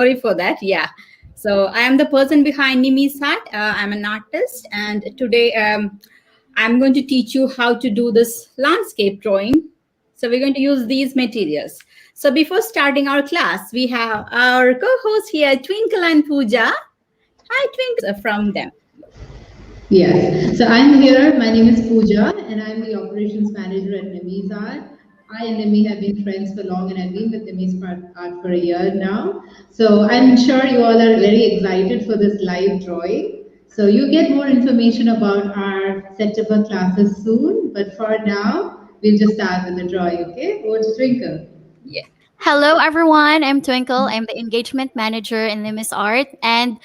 Sorry for that. Yeah. So I am the person behind Nimmy's Art. I'm an artist, and today I'm going to teach you how to do this landscape drawing. So we're going to use these materials. So before starting our class, we have our co-host here, Twinkle and Pooja. Hi, Twinkle, from them. Yes. So I'm here. My name is Pooja, and I'm the operations manager at Nimmy's Art. I and Nimmy have been friends for long, and I've been with Nimmy's Art for a year now. So I'm sure you all are very excited for this live drawing. So you get more information about our September classes soon. But for now, we'll just start with the drawing. Okay? Over to Twinkle. Yeah. Hello, everyone. I'm Twinkle. I'm the engagement manager in Limis Art. And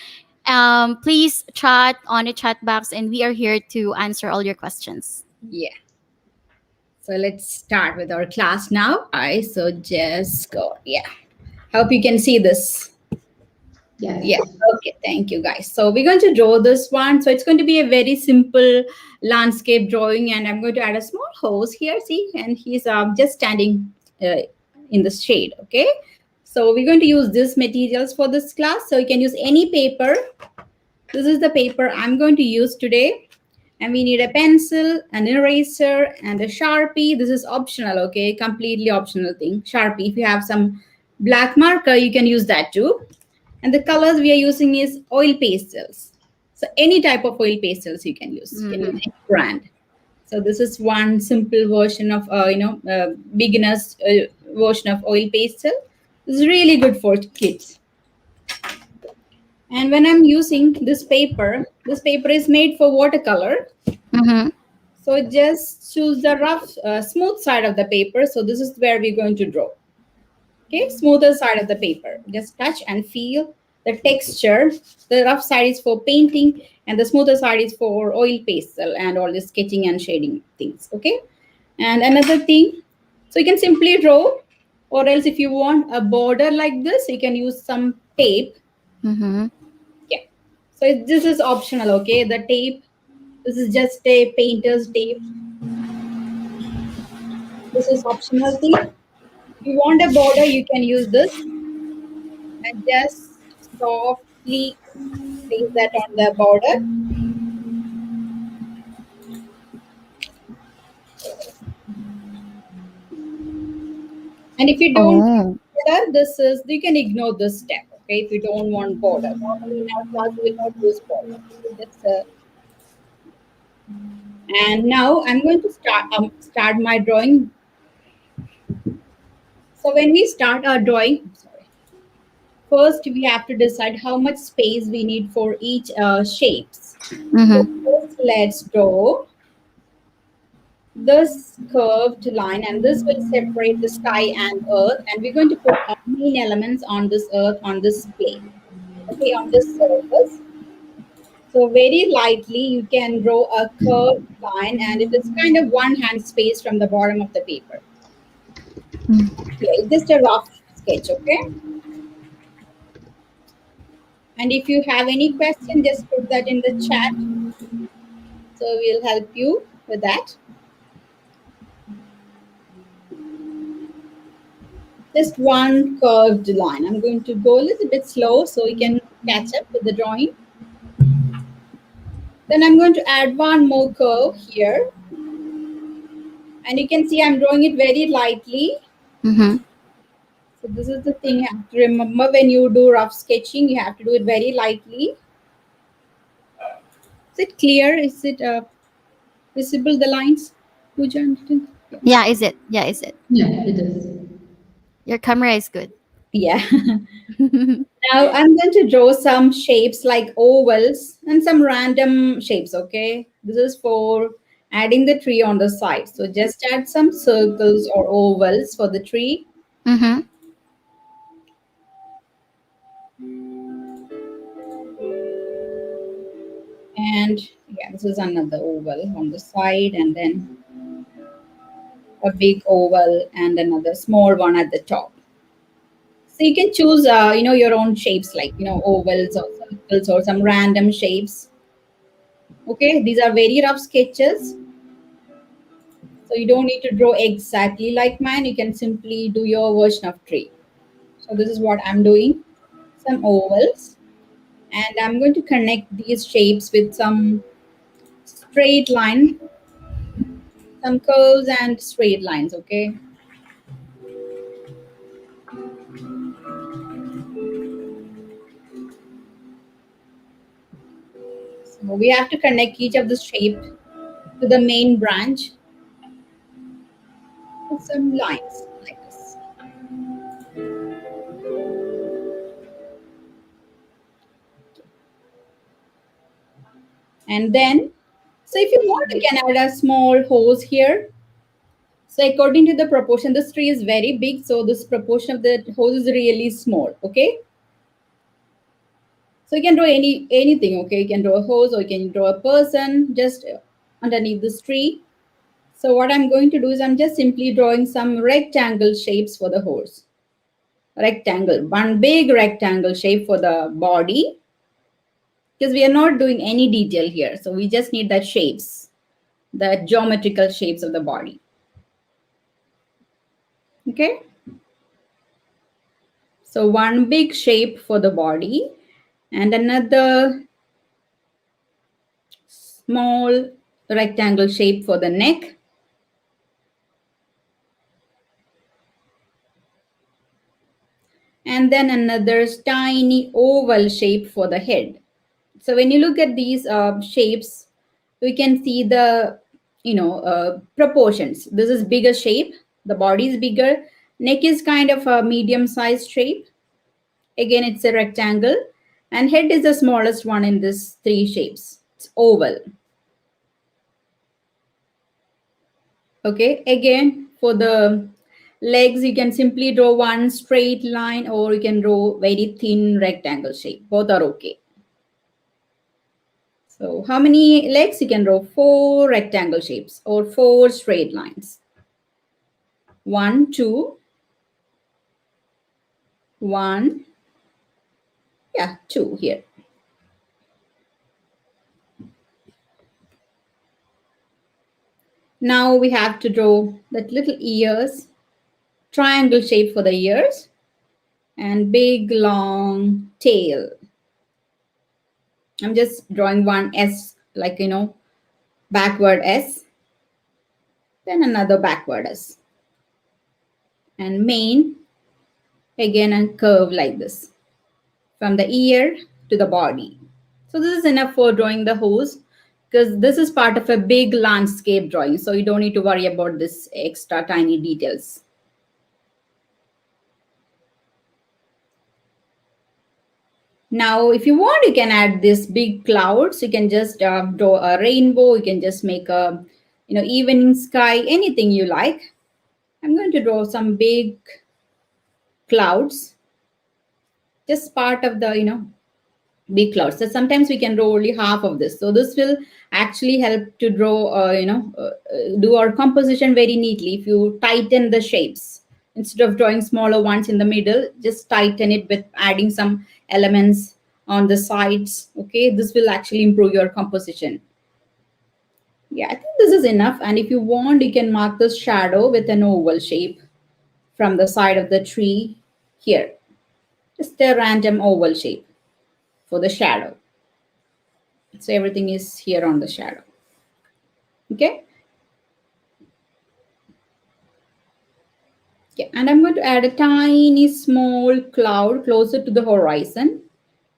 please chat on the chat box, and we are here to answer all your questions. Yeah. So let's start with our class now. I so just go. Yeah. Hope you can see this. Yeah. Yes. Okay. Thank you, guys. So we're going to draw this one. So it's going to be a very simple landscape drawing, and I'm going to add a small hose here. See, and he's just standing in the shade. Okay. So we're going to use these materials for this class. So you can use any paper. This is the paper I'm going to use today. And we need a pencil, an eraser, and a Sharpie. This is optional, okay? Completely optional thing. Sharpie. If you have some black marker, you can use that too. And the colors we are using is oil pastels. So any type of oil pastels you can use. You can use any brand. So this is one simple version of, beginner's version of oil pastel. This is really good for kids. And when I'm using this paper is made for watercolor. Mm-hmm. So just choose the rough, smooth side of the paper. So this is where we're going to draw. Okay, smoother side of the paper. Just touch and feel the texture. The rough side is for painting, and the smoother side is for oil pastel and all the sketching and shading things. Okay, and another thing, so you can simply draw, or else if you want a border like this, you can use some tape. Mm-hmm. Yeah. So this is optional, okay? The tape, this is just a painter's tape. This is optional thing. If you want a border, you can use this and just softly place that on the border. And if you don't want Oh. border, this is, you can ignore this step, okay? If you don't want border. Normally in our class, we will not use border. So just, and now I'm going to start my drawing. So when we start our drawing, sorry, first we have to decide how much space we need for each shapes. So Mm-hmm. first let's draw this curved line, and this will separate the sky and earth, and we're going to put our main elements on this earth, on this plane, okay, on this surface. So very lightly you can draw a curved line, and it is kind of one hand space from the bottom of the paper. Yeah, it's just a rough sketch, okay? And if you have any question, just put that in the chat. So we'll help you with that. Just one curved line. I'm going to go a little bit slow so we can catch up with the drawing. Then I'm going to add one more curve here. And you can see I'm drawing it very lightly. Mm-hmm. So this is the thing you have to remember when you do rough sketching, you have to do it very lightly. Is it clear? Is it visible, the lines? Pooja? Yeah, is it? Yeah, is it? Yeah, it is. Your camera is good. Yeah. Now I'm going to draw some shapes like ovals and some random shapes, okay? This is for adding the tree on the side. So just add some circles or ovals for the tree. Mm-hmm. And yeah, this is another oval on the side, and then a big oval and another small one at the top. So you can choose, your own shapes like, ovals or circles or some random shapes. Okay, these are very rough sketches. So you don't need to draw exactly like mine. You can simply do your version of tree. So this is what I'm doing. some ovals, and I'm going to connect these shapes with some straight line, some curves and straight lines. Okay, so we have to connect each of the shape to the main branch with some lines like this. And then, so if you want, you can add a small hose here. So according to the proportion, this tree is very big, so this proportion of the hose is really small. Okay, so you can draw anything. Okay, you can draw a hose or you can draw a person just underneath this tree. So what I'm going to do is I'm just simply drawing some rectangle shapes for the hose. Rectangle, one big rectangle shape for the body, because we are not doing any detail here. So we just need that shapes, the geometrical shapes of the body. Okay. So one big shape for the body and another small rectangle shape for the neck. And then another tiny oval shape for the head. So when you look at these shapes, we can see the proportions. This is bigger shape, the body is bigger, neck is kind of a medium sized shape, again it's a rectangle, and head is the smallest one in this three shapes, it's oval. Okay, again for the legs you can simply draw one straight line or you can draw very thin rectangle shape, both are okay. So how many legs? You can draw four rectangle shapes or four straight lines. One, two, one, yeah, two here. Now we have to draw that little ears, triangle shape for the ears, and big long tail. I'm just drawing one S, like, backward S, then another backward S. And mane, again a curve like this, from the ear to the body. So this is enough for drawing the hose because this is part of a big landscape drawing. So you don't need to worry about this extra tiny details. Now, if you want, you can add this big clouds. You can just draw a rainbow. You can just make a, evening sky, anything you like. I'm going to draw some big clouds, just part of the, big clouds. So sometimes we can draw only half of this. So this will actually help to draw, do our composition very neatly. If you tighten the shapes, instead of drawing smaller ones in the middle, just tighten it with adding some elements on the sides. Okay, this will actually improve your composition. Yeah, I think this is enough. And if you want, you can mark this shadow with an oval shape from the side of the tree here. Just a random oval shape for the shadow. So everything is here on the shadow. Okay. Yeah, and I'm going to add a tiny small cloud closer to the horizon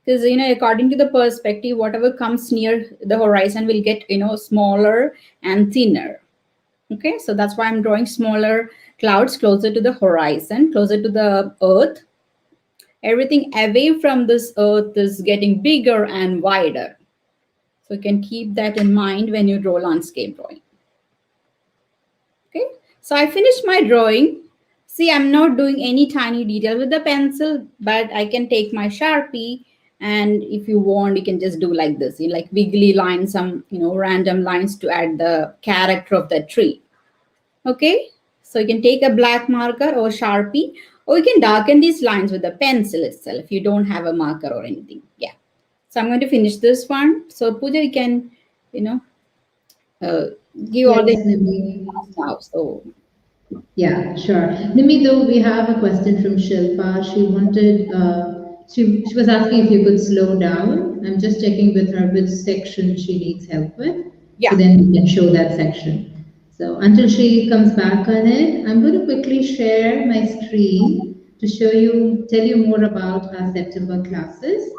because according to the perspective, whatever comes near the horizon will get smaller and thinner. Okay, so that's why I'm drawing smaller clouds closer to the horizon, closer to the earth. Everything away from this earth is getting bigger and wider. So you can keep that in mind when you draw landscape drawing. Okay, so I finished my drawing. See, I'm not doing any tiny detail with the pencil, but I can take my Sharpie, and if you want, you can just do like this, like wiggly lines, some random lines to add the character of the tree. Okay, so you can take a black marker or Sharpie, or you can darken these lines with the pencil itself if you don't have a marker or anything. Yeah. So I'm going to finish this one. So Pooja, you can, uh, give all Yes, the Nimmy. now. So Yeah, sure. Nimmy, though, we have a question from Shilpa. She wanted She was asking if you could slow down. I'm just checking with her which section she needs help with. So Yeah. then we can show that section. So until she comes back on it, I'm going to quickly share my screen to show you, tell you more about our September classes.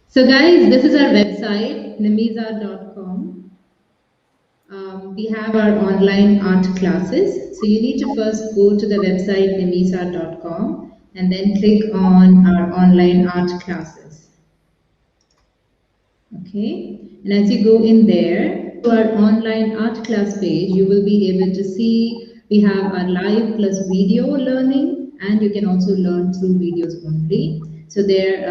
So guys, this is our website, nimiza.com. We have our online art classes. So you need to first go to the website nimisa.com and then click on our online art classes. Okay, and as you go in there to our online art class page, you will be able to see we have our live plus video learning, and you can also learn through videos only. So there,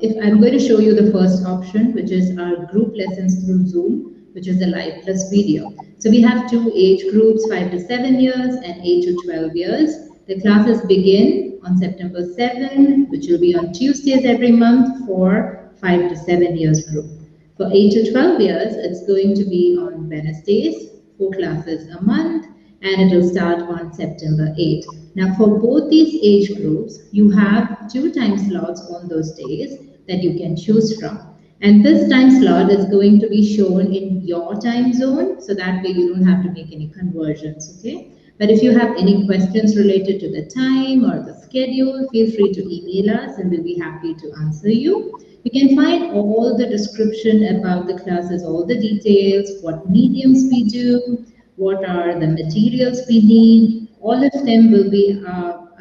if I'm going to show you the first option, which is our group lessons through Zoom, which is the live plus video. So we have two age groups, 5 to 7 years and 8 to 12 years. The classes begin on September 7th, which will be on Tuesdays every month for 5 to 7 years group. For 8 to 12 years, it's going to be on Wednesdays, 4 classes a month, and it will start on September 8th. Now, for both these age groups, you have 2 time slots on those days that you can choose from. And this time slot is going to be shown in your time zone, so that way you don't have to make any conversions, okay? But if you have any questions related to the time or the schedule, feel free to email us and we'll be happy to answer you. You can find all the description about the classes, all the details, what mediums we do, what are the materials we need. All of them will be,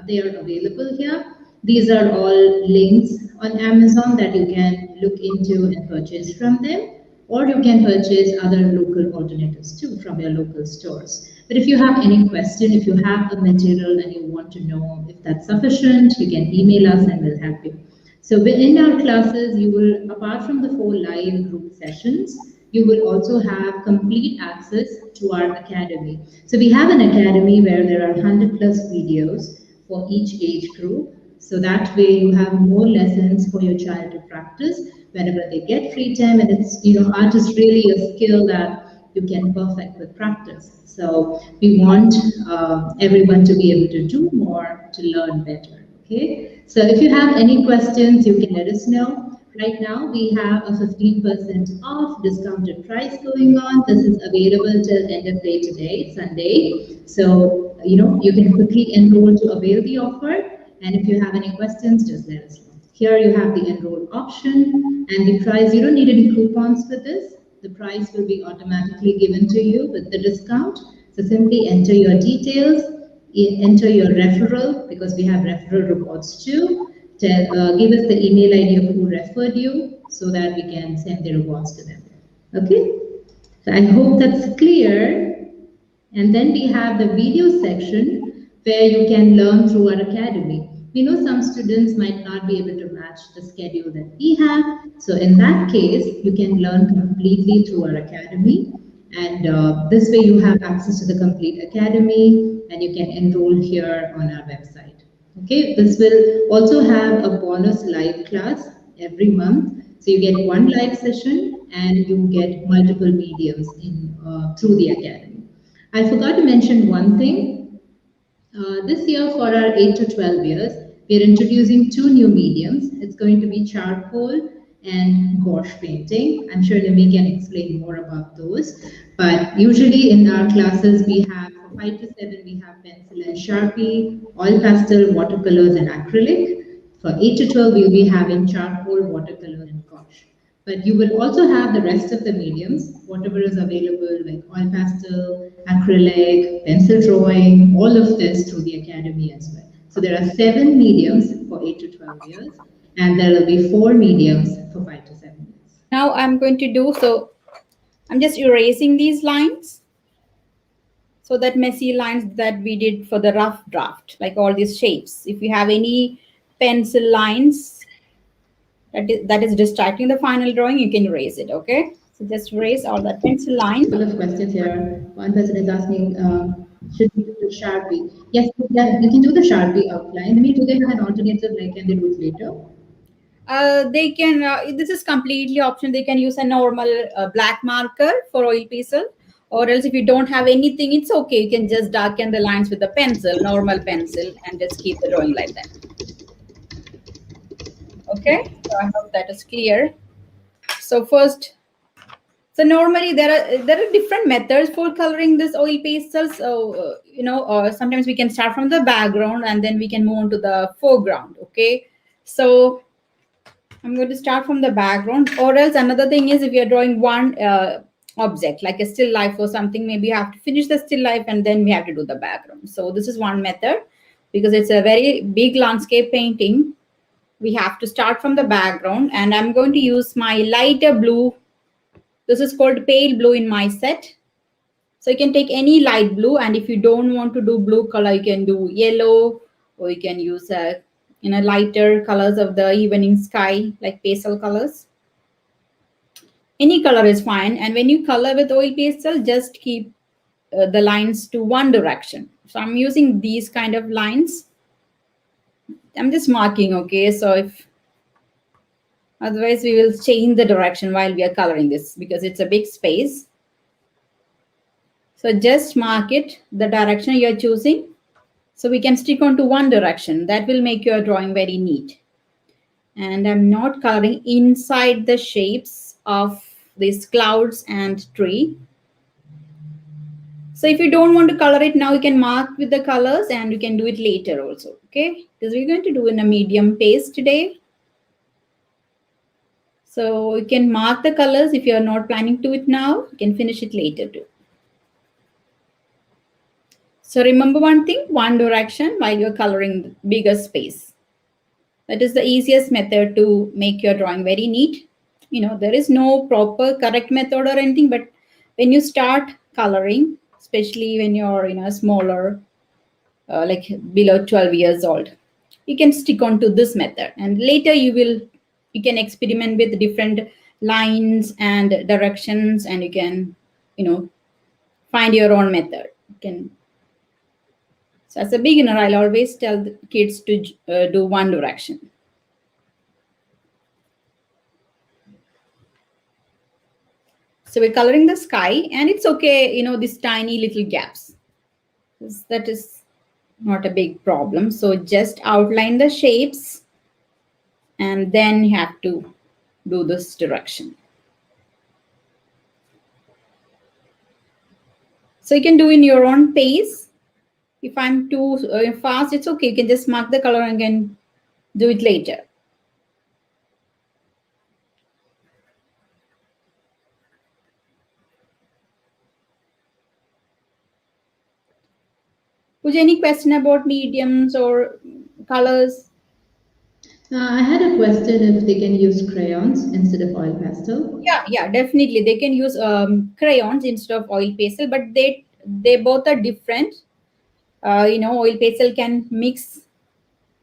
they are available here. These are all links on Amazon that you can look into and purchase from them, or you can purchase other local alternatives too from your local stores. But if you have any question, if you have a material and you want to know if that's sufficient, you can email us and we'll help you. So within our classes, you will, apart from the 4 live group sessions, you will also have complete access to our academy. So we have an academy where there are 100 plus videos for each age group. So that way you have more lessons for your child to practice whenever they get free time. And it's, art is really a skill that you can perfect with practice. So we want everyone to be able to do more to learn better. Okay. So if you have any questions, you can let us know. Right now, we have a 15% off discounted price going on. This is available till end of day today, Sunday. So, you can quickly enroll to avail the offer. And if you have any questions, just let us know. Here you have the enroll option and the price. You don't need any coupons for this. The price will be automatically given to you with the discount. So simply enter your details, enter your referral, because we have referral rewards too. Give us the email ID of who referred you so that we can send the rewards to them. Okay? So I hope that's clear. And then we have the video section where you can learn through our academy. We know some students might not be able to match the schedule that we have. So in that case, you can learn completely through our academy. And this way you have access to the complete academy and you can enroll here on our website. Okay, this will also have a bonus live class every month. So you get one live session and you get multiple mediums in through the academy. I forgot to mention one thing. This year for our 8 to 12 years, we are introducing 2 new mediums. It's going to be charcoal and gouache painting. I'm sure Nimmy can explain more about those. But usually in our classes, we have for 5 to 7, we have pencil and Sharpie, oil pastel, watercolors, and acrylic. For 8 to 12, we'll be having charcoal, watercolor, and gouache. But you will also have the rest of the mediums, whatever is available, like oil pastel, acrylic, pencil drawing, all of this through the academy as well. So there are 7 mediums for 8 to 12 years, and there will be 4 mediums for 5 to 7 years. Now I'm going to do so. I'm just erasing these lines. So that messy lines that we did for the rough draft, like all these shapes. If you have any pencil lines that is distracting the final drawing, you can erase it, okay? So just erase all that pencil line. A couple of questions here. One person is asking, should we do the Sharpie? Yes, yeah, you can do the Sharpie outline. I mean, do they have an alternative, like can they do it later? They can, this is completely optional. They can use a normal black marker for oil pencil, Or else if you don't have anything, it's okay. You can just darken the lines with a pencil, normal pencil, and just keep the drawing like that. Okay, so I hope that is clear. So first, so normally there are different methods for coloring this oil pastels. So sometimes we can start from the background and then we can move on to the foreground. Okay, so I'm going to start from the background. Or else another thing is if you're drawing one object like a still life or something, maybe you have to finish the still life and then we have to do the background. So this is one method because it's a very big landscape painting. We have to start from the background and I'm going to use my lighter blue. This is called pale blue in my set. So you can take any light blue, and if you don't want to do blue color, you can do yellow, or you can use lighter colors of the evening sky, like pastel colors. Any color is fine. And when you color with oil pastel, just keep the lines to one direction. So I'm using these kind of lines. I'm just marking, okay? So if otherwise we will change the direction while we are coloring this because it's a big space. So just mark it, the direction you're choosing. So we can stick on to one direction. That will make your drawing very neat. And I'm not coloring inside the shapes of these clouds and tree. So if you don't want to color it now, you can mark with the colors and you can do it later also, okay? Because we're going to do in a medium pace today. So you can mark the colors if you're not planning to do it now. You can finish it later too. So remember one thing, one direction while you're coloring bigger space. That is the easiest method to make your drawing very neat. There is no proper correct method or anything, but when you start coloring, especially when you're smaller, like below 12 years old, you can stick on to this method. And later you can experiment with different lines and directions, and you can, find your own method. You can. So as a beginner, I'll always tell the kids to do one direction. So we're coloring the sky, and it's okay, these tiny little gaps. That is not a big problem. So just outline the shapes, and then you have to do this direction. So you can do in your own pace. If I'm too fast, it's okay. You can just mark the color and then do it later. Was any question about mediums or colors? I had a question if they can use crayons instead of oil pastel. Yeah, definitely. They can use crayons instead of oil pastel, but they both are different. Oil pastel can mix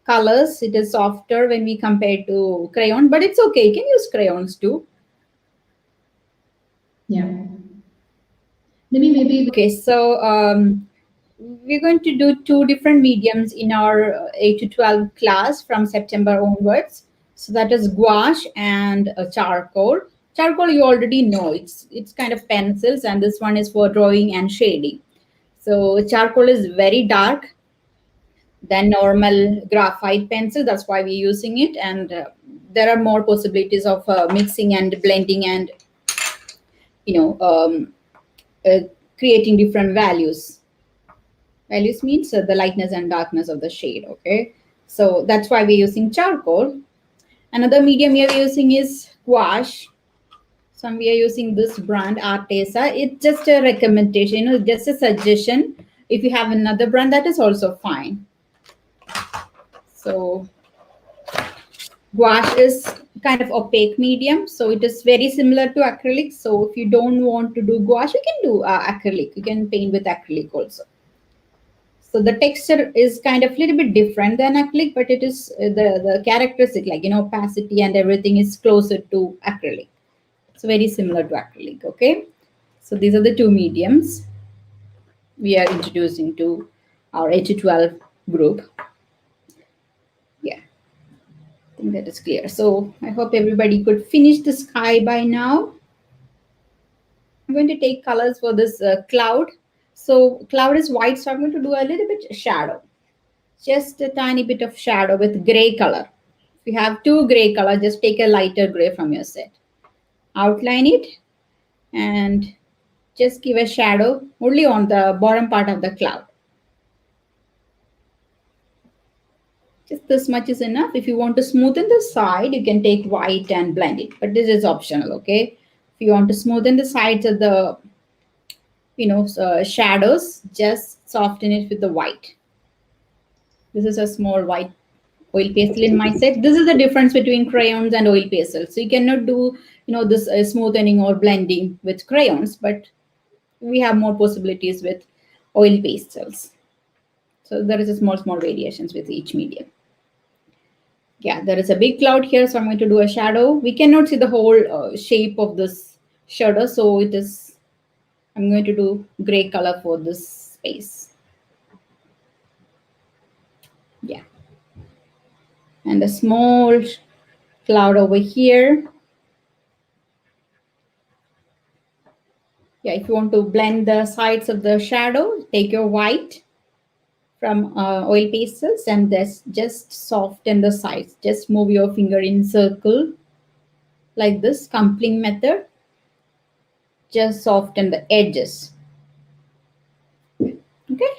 colors. It is softer when we compare to crayon, but it's okay. You can use crayons too. Yeah. Maybe. Okay, so we're going to do two different mediums in our 8 to 12 class from September onwards. So that is gouache and charcoal. Charcoal you already know. It's kind of pencils, and this one is for drawing and shading. So charcoal is very dark than normal graphite pencil. That's why we're using it, and there are more possibilities of mixing and blending and you know um, creating different values. Values means the lightness and darkness of the shade. Okay, so that's why we're using charcoal. Another medium we are using is gouache. So we are using this brand Artesa. It's just a recommendation, just a suggestion. If you have another brand, that is also fine. So gouache is kind of opaque medium, so it is very similar to acrylic. So if you don't want to do gouache, you can do acrylic. You can paint with acrylic also. So the texture is kind of a little bit different than acrylic, but it is the characteristic, like opacity and everything is closer to acrylic. It's very similar to acrylic. Okay, so these are the two mediums we are introducing to our 8 to 12 group. Yeah, I think that is clear. So I hope everybody could finish the sky by now. I'm going to take colors for this cloud. So cloud is white, so I'm going to do a little bit shadow. Just a tiny bit of shadow with gray color. If you have two gray color, just take a lighter gray from your set. Outline it and just give a shadow only on the bottom part of the cloud. Just this much is enough. If you want to smoothen the side, you can take white and blend it, but this is optional, okay? If you want to smoothen the sides of the, shadows, just soften it with the white. This is a small white oil pastel in my set. This is the difference between crayons and oil pastels. So you cannot do, this smoothing or blending with crayons, but we have more possibilities with oil pastels. So there is a small variations with each medium. Yeah, there is a big cloud here, so I'm going to do a shadow. We cannot see the whole shape of this shadow, so I'm going to do gray color for this space. Yeah. And a small cloud over here. Yeah, if you want to blend the sides of the shadow, take your white from oil pastels and just soften the sides. Just move your finger in circle like this, coupling method. Just soften the edges. Okay.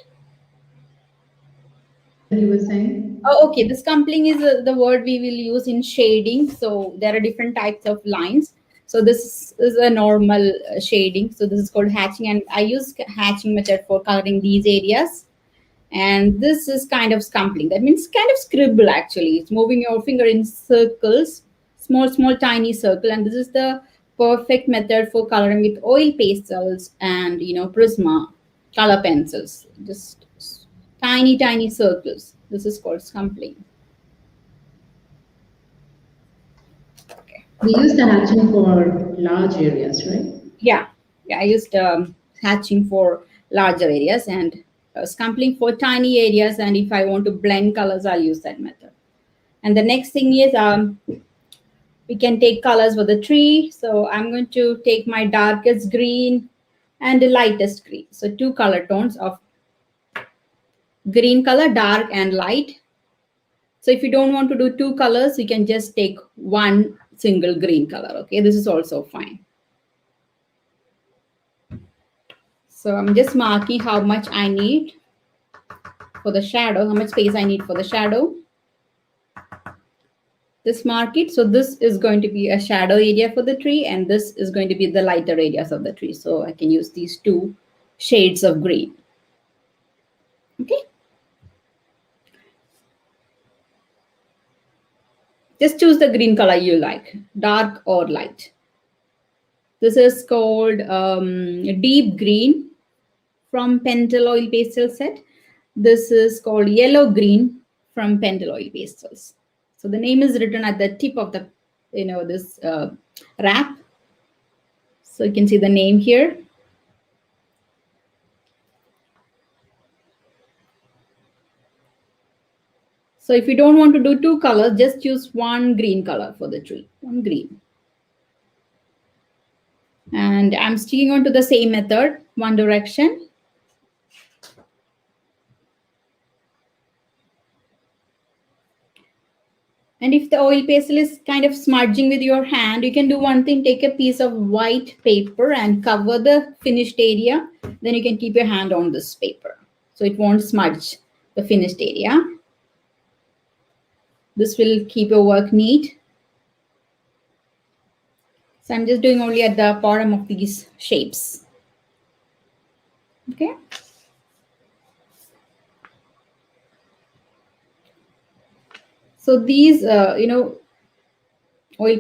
You were saying? Oh, okay. This coupling is the word we will use in shading. So there are different types of lines. So this is a normal shading. So this is called hatching, and I use hatching method for coloring these areas. And this is kind of scumpling. That means kind of scribble actually. It's moving your finger in circles, small, tiny circle. And this is the perfect method for coloring with oil pastels and Prisma color pencils. Just tiny circles. This is called scumpling. Okay. We use the hatching for large areas, right? Yeah. I used hatching for larger areas and scumpling for tiny areas. And if I want to blend colors, I'll use that method. And the next thing is we can take colors for the tree. So I'm going to take my darkest green and the lightest green. So two color tones of green color, dark and light. So if you don't want to do two colors, you can just take one single green color. Okay, this is also fine. So I'm just marking how much I need for the shadow, how much space I need for the shadow. This mark it. So this is going to be a shadow area for the tree, and this is going to be the lighter areas of the tree. So I can use these two shades of green. Okay. Just choose the green color you like, dark or light. This is called deep green from Pentel Oil Pastel set. This is called yellow green from Pentel Oil Pastels. So the name is written at the tip of the, this wrap. So you can see the name here. So if you don't want to do two colors, just use one green color for the tree, one green. And I'm sticking on to the same method, one direction. And if the oil pastel is kind of smudging with your hand, you can do one thing, take a piece of white paper and cover the finished area. Then you can keep your hand on this paper, so it won't smudge the finished area. This will keep your work neat. So I'm just doing only at the bottom of these shapes. Okay. So these, oil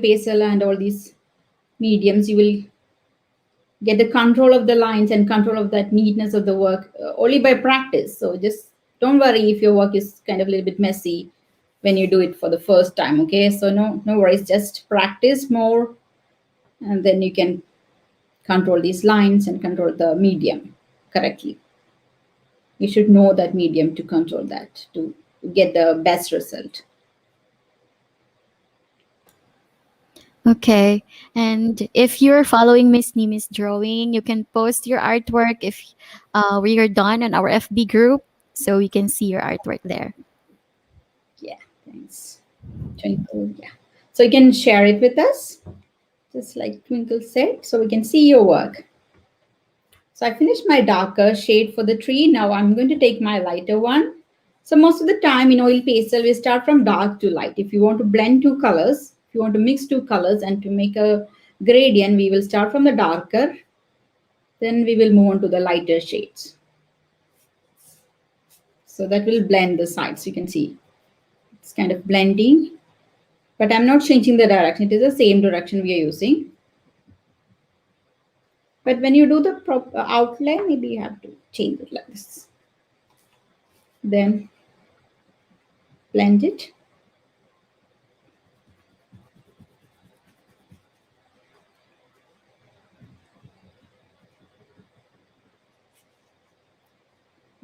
pastel and all these mediums, you will get the control of the lines and control of that neatness of the work only by practice. So just don't worry if your work is kind of a little bit messy when you do it for the first time. Okay. So no worries. Just practice more, and then you can control these lines and control the medium correctly. You should know that medium to control that to get the best result. Okay. And if you're following Miss Nimi's drawing, you can post your artwork if we are done on our FB group so we can see your artwork there. Yeah, thanks. Twinkle, yeah. So you can share it with us, just like Twinkle said, so we can see your work. So I finished my darker shade for the tree. Now I'm going to take my lighter one. So most of the time in oil pastel, we start from dark to light. If you want to blend two colors, if you want to mix two colors and to make a gradient, we will start from the darker, then we will move on to the lighter shades. So that will blend the sides. You can see it's kind of blending, but I'm not changing the direction. It is the same direction we are using. But when you do the outline, maybe you have to change it like this. Then blend it.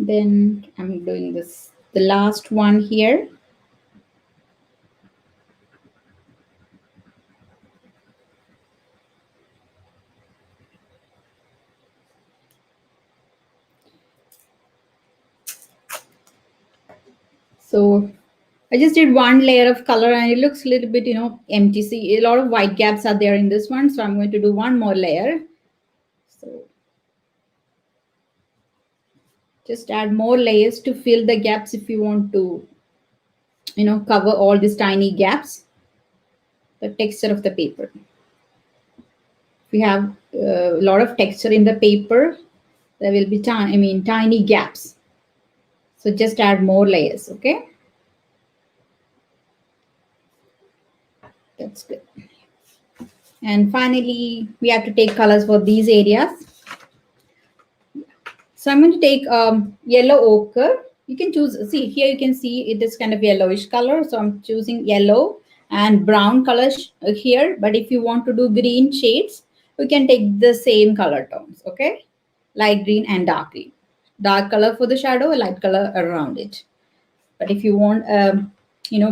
Then I'm doing this, the last one here. So I just did one layer of color and it looks a little bit, empty. See, a lot of white gaps are there in this one. So I'm going to do one more layer. So just add more layers to fill the gaps if you want to, cover all these tiny gaps, the texture of the paper. If we have a lot of texture in the paper, there will be tiny gaps. So just add more layers, okay? That's good. And finally, we have to take colors for these areas. So I'm going to take yellow ochre. You can choose, see here you can see it is kind of yellowish color. So I'm choosing yellow and brown color here. But if you want to do green shades, you can take the same color tones, okay? Light green and dark green. Dark color for the shadow, light color around it. But if you want,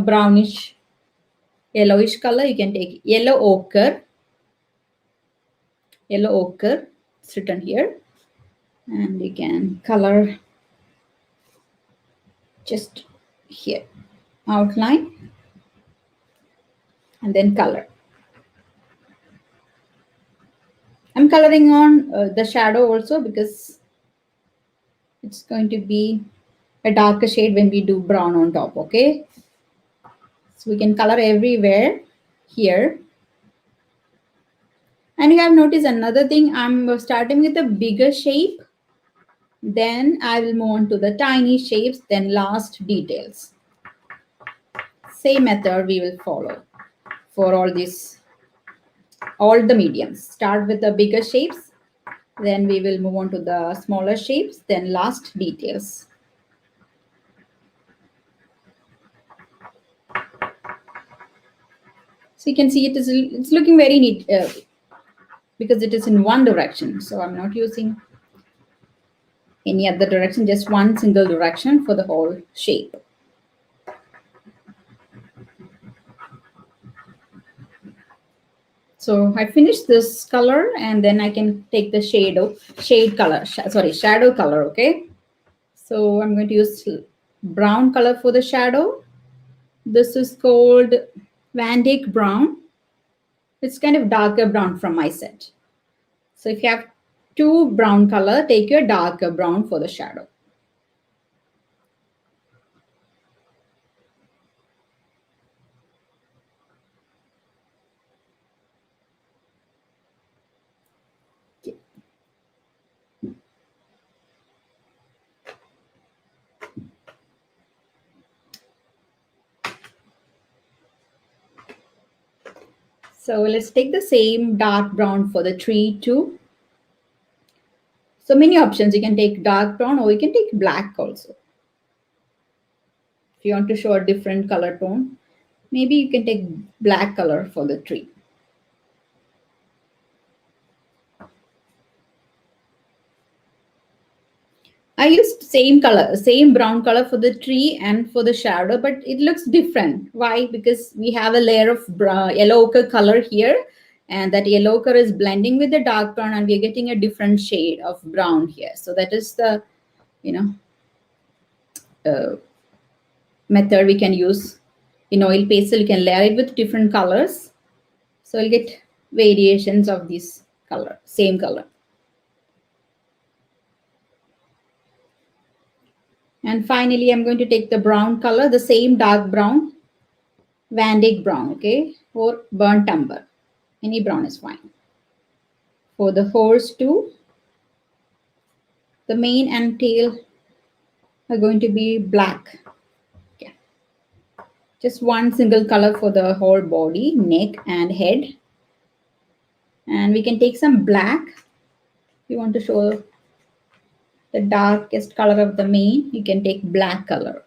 brownish, yellowish color, you can take yellow ochre. Yellow ochre, it's written here. And you can color just here, outline, and then color. I'm coloring on the shadow also because it's going to be a darker shade when we do brown on top, okay? So we can color everywhere here. And you have noticed another thing, I'm starting with a bigger shape, then I will move on to the tiny shapes, then last details. Same method we will follow for all the mediums. Start with the bigger shapes, then we will move on to the smaller shapes, then last details. So you can see it's looking very neat because it is in one direction. So I'm not using any other direction, just one single direction for the whole shape. So I finished this color and then I can take the shadow color, okay? So I'm going to use brown color for the shadow. This is called Van Dyck Brown. It's kind of darker brown from my set. So if you have two brown color, take your darker brown for the shadow. So let's take the same dark brown for the tree too. So many options. You can take dark brown or you can take black also. If you want to show a different color tone, maybe you can take black color for the tree. I used same color, same brown color for the tree and for the shadow, but it looks different. Why? Because we have a layer of yellow ochre color here, and that yellow ochre is blending with the dark brown, and we're getting a different shade of brown here. So that is the, you know, uh, method we can use in oil pastel. You can layer it with different colors, so you'll get variations of this color, same color. And finally, I'm going to take the brown color, the same dark brown, Van Dyke brown, okay, or burnt umber. Any brown is fine. For the horse too, the mane and tail are going to be black. Okay. Just one single color for the whole body, neck and head. And we can take some black. You want to show the darkest color of the mane, you can take black color.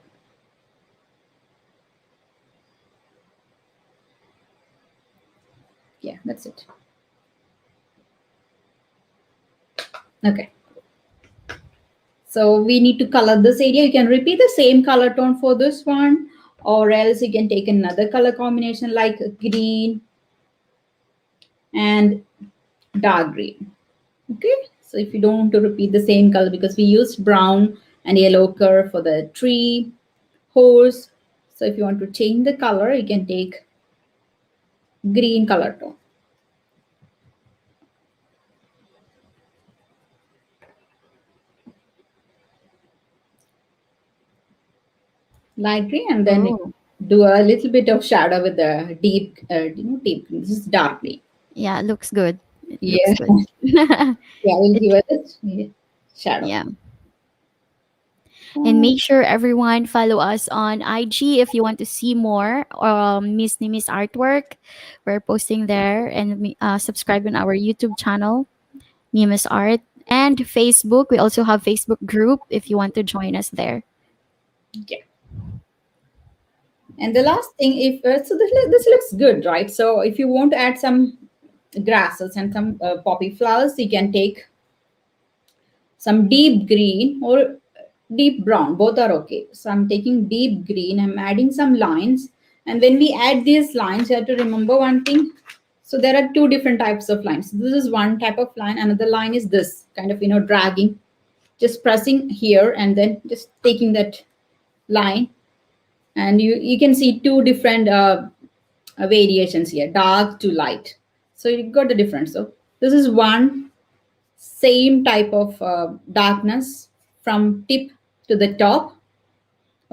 Yeah, that's it. Okay. So we need to color this area. You can repeat the same color tone for this one, or else you can take another color combination like green and dark green. Okay. So if you don't want to repeat the same color, because we used brown and yellow ochre for the tree, horse. So if you want to change the color, you can take green color tone. Light green, and then Oh, do a little bit of shadow with the deep, deep green. This is dark green. yeah, looks good. It looks Yeah, good. yeah, we'll It, give it a shadow. yeah. And Uh, make sure everyone follow us on IG if you want to see more Miss Nimi's artwork. We're posting there, and subscribe on our YouTube channel, Nimi's Art, and Facebook. We also have Facebook group if you want to join us there. yeah. And the last thing, if so, this looks good, right? So if you want to add some grasses and some poppy flowers, you can take some deep green or deep brown. Both are okay. So I'm taking deep green. I'm adding some lines, and when we add these lines, you have to remember one thing. So there are two different types of lines. This is one type of line. Another line is this kind of, dragging, just pressing here and then just taking that line, and you can see two different variations here, dark to light. So you got the difference. So this is one same type of darkness from tip to the top,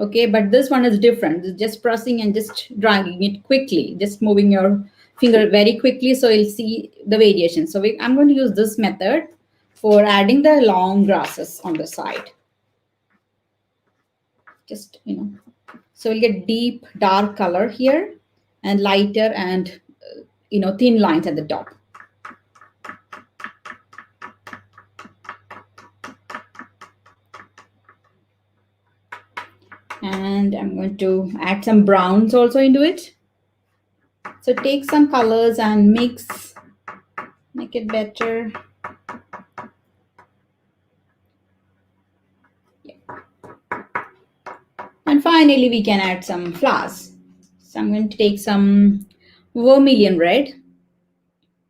okay, but this one is different. It's just pressing and just dragging it quickly, just moving your finger very quickly, so you'll see the variation. So I'm going to use this method for adding the long grasses on the side. Just, so we'll get deep dark color here and lighter and thin lines at the top. And I'm going to add some browns also into it. So take some colors and mix, make it better. Yeah. And finally, we can add some flowers. So I'm going to take some vermilion red,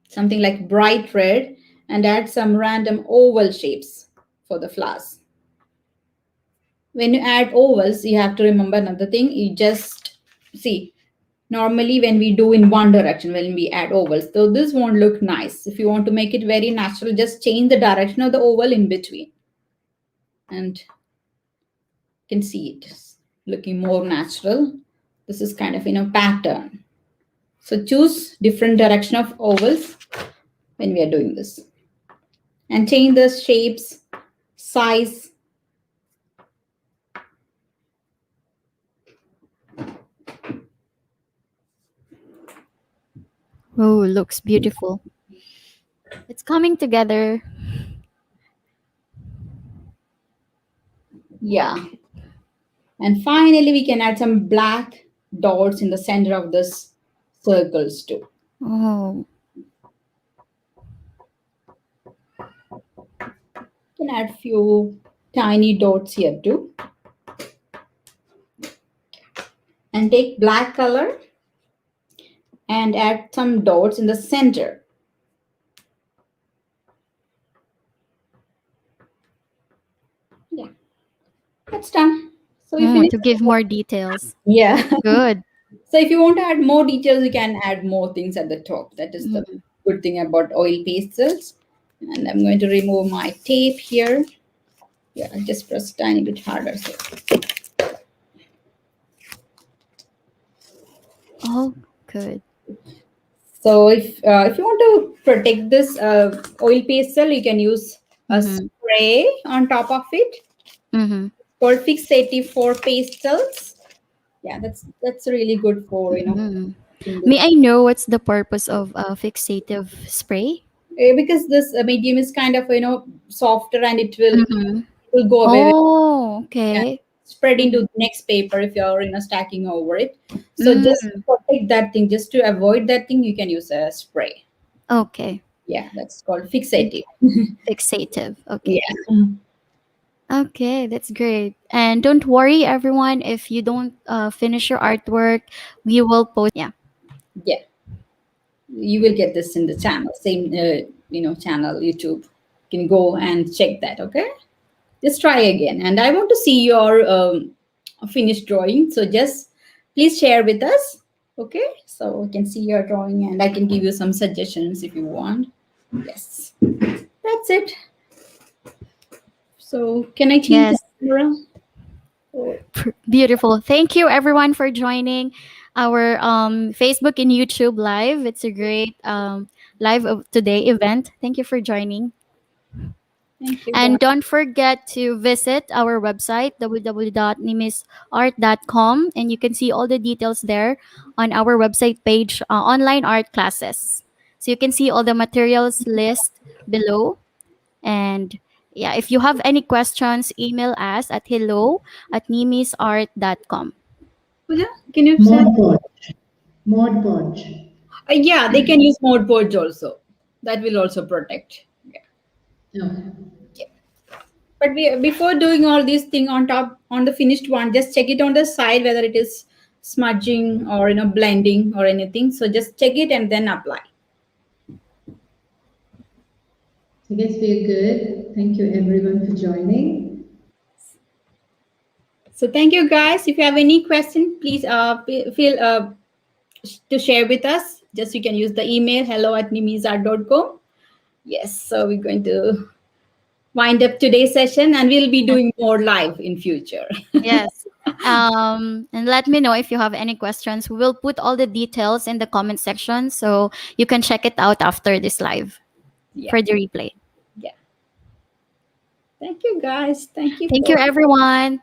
something like bright red, and add some random oval shapes for the flowers. When you add ovals, you have to remember another thing. You just see, normally when we do in one direction, when we add ovals, so this won't look nice. If you want to make it very natural, just change the direction of the oval in between, and you can see it looking more natural. This is kind of pattern. So choose different direction of ovals when we are doing this, and change the shapes, size. Oh, looks beautiful. It's coming together. Yeah. And finally, we can add some black dots in the center of this circles too. Oh, You can add few. tiny dots here too. And take black color and add some dots in the center. Yeah, that's done. So we finished. To give more details. Yeah. Good. So if you want to add more details, you can add more things at the top. That is the Mhm. good thing about oil pastels. And I'm going to remove my tape here. Yeah, I'll just press a tiny bit harder. So, Oh, good. so if you want to protect this oil pastel, you can use a Mm-hmm. spray on top of it Mm-hmm. called fixative for pastels. Yeah, that's really good for Mm-hmm. in this May I know what's the purpose of fixative spray? because this medium is kind of softer and Mm-hmm. it will go away with Oh, yeah, okay. spread into the next paper if you're stacking over it. So just Mm, protect that thing, just to avoid that thing, you can use a spray. okay. Yeah, that's called fixative. Fixative. Okay. Yeah. Okay, that's great. And don't worry, everyone, if you don't finish your artwork, we will post. Yeah. Yeah, you will get this in the channel, same channel YouTube. You can go and check that. Okay, just try again, and I want to see your finished drawing, so just please share with us. Okay, so we can see your drawing and I can give you some suggestions if you want. Yes, that's it. So can I change the Yes. camera? Oh, Beautiful. Thank you, everyone, for joining our Facebook and YouTube live. It's a great live of today event. Thank you for joining. thank you guys. And don't forget to visit our website, www.nimisart.com, and you can see all the details there on our website page, online art classes. So you can see all the materials list below. And yeah, if you have any questions, email us at hello@nimisart.com. Pooja, can you say? Mod Podge. Mod Podge. Yeah, they can use mode boards also. That will also protect. Yeah. Okay. Yeah. But before doing all these thing on top on the finished one, just check it on the side whether it is smudging or blending or anything. So just check it and then apply. I guess we're good. Thank you everyone for joining. So thank you guys. If you have any question, please feel to share with us. Just you can use the email hello@nimizar.com. Yes, so we're going to wind up today's session and we'll be doing more live in future. Yes. And let me know if you have any questions. We will put all the details in the comment section so you can check it out after this live Yeah, for the replay. yeah. Thank you guys. Thank you Thank you, for everyone.